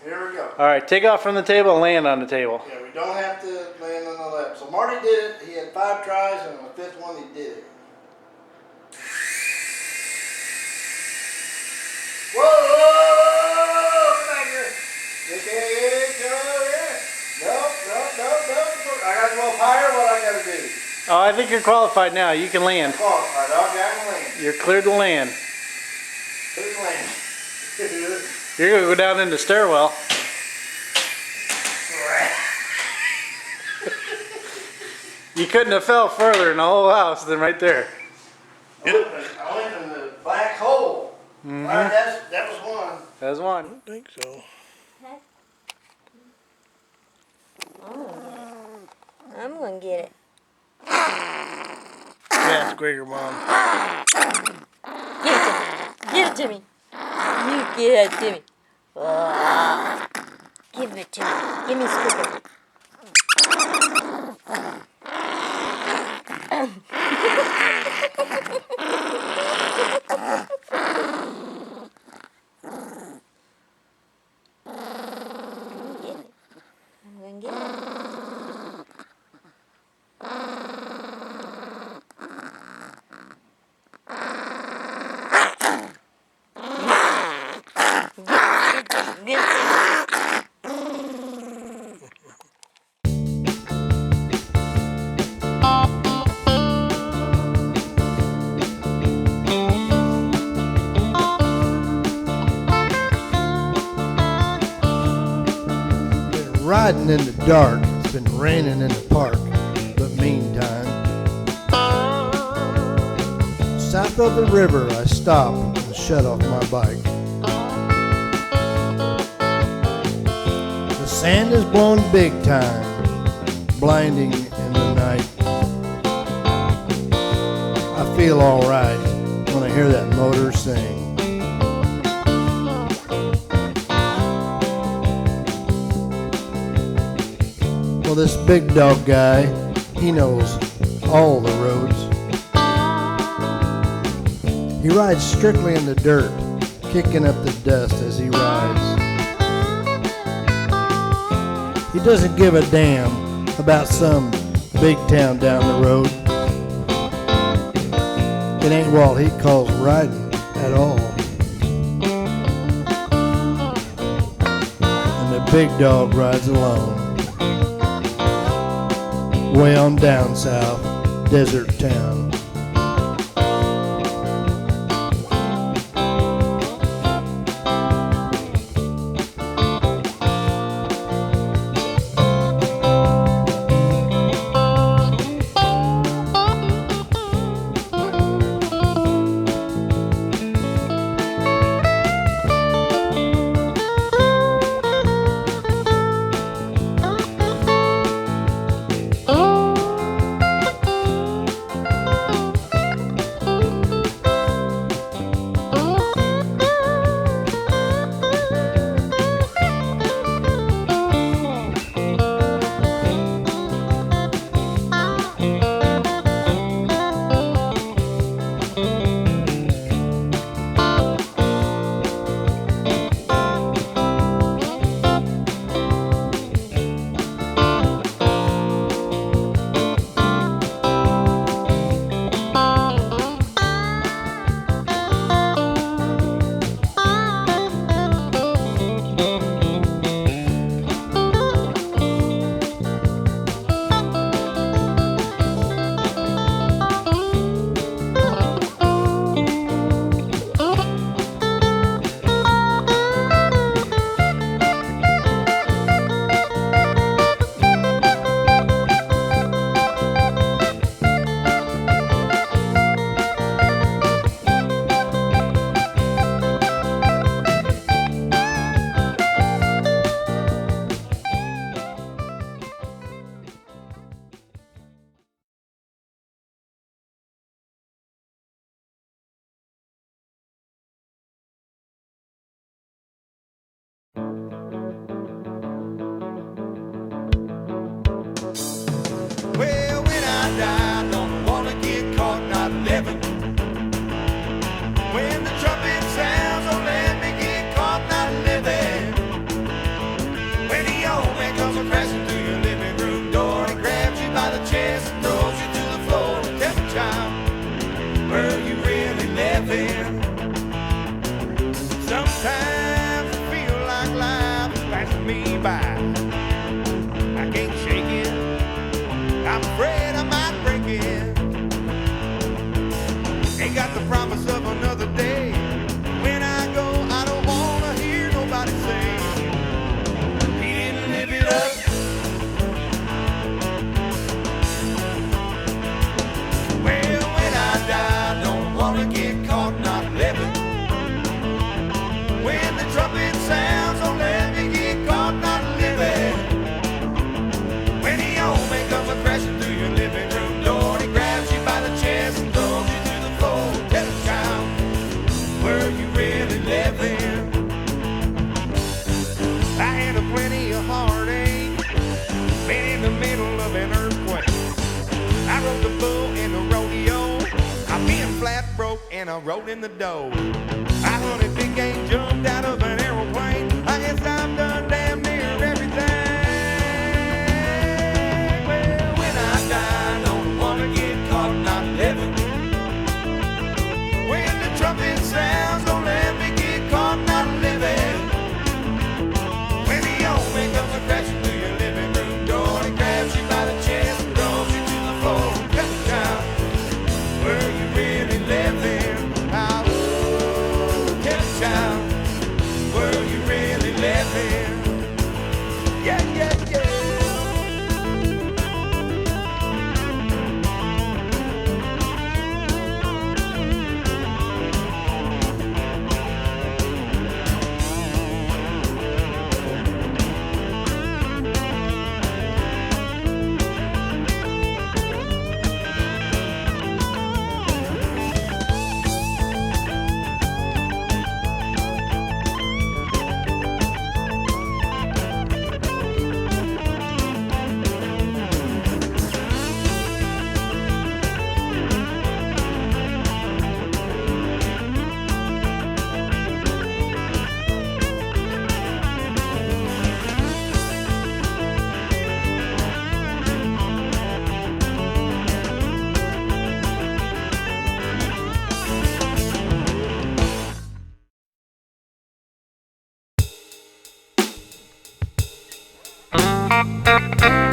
Here we go. All right, take off from the table and land on the table. Yeah, we don't have to land on the lap. So Marty did it. He had 5 tries, and on the 5th one he did it. Whoa! Whoa! Come back here. You can't get it. Come over here. Nope. I got to go up higher. What I got to do? Oh, I think you're qualified now. You can land. Qualified. Okay, I can land. You're cleared to land. Clear to land. You're going to go down in the stairwell. You couldn't have fell further in the whole house than right there. I went in the black hole. Mm-hmm. All right, that was one. That was one. I don't think so. I'm gonna get it. Yeah, it's Gregor, Mom. Give it to me. You give it to me. Give it to me. Give me a scoop. I'm gonna get it. Riding in the dark, it's been raining in the park, but meantime, south of the river I stop and shut off my bike. The sand is blowing big time, blinding in the night. I feel alright when I hear that motor sing. Well, this big dog guy, he knows all the roads. He rides strictly in the dirt, kicking up the dust as he rides. He doesn't give a damn about some big town down the road. It ain't what he calls riding at all. And the big dog rides alone. Way on down south, desert town. me by. I can't shake it. I'm afraid I might break it. Ain't got the promise of another day. When I go, I don't wanna hear nobody say he didn't live it up. Well, when I die, don't wanna get caught not living. When the trumpet sounds, don't let me get caught not living. When the old man comes crashing through your living room door, and he grabs you by the chest and throws you to the floor. Tell the child, were you really living? I had a plenty of heartache, been in the middle of an earthquake. I rode the bull in the rodeo, I've been flat broke and I rode in the dough. I hunted big game, jumped out of an aeroplane. I guess I've done damn near everything. Well, when I die, don't wanna get caught not living. When the trumpet sounds, don't let me get caught not living. When the old man comes crashing through your living room door, he grabs you by the chest and throws you to the floor. Tell the child, were you really living? Tell the child, were you really living? Yeah, yeah, yeah. Thank you.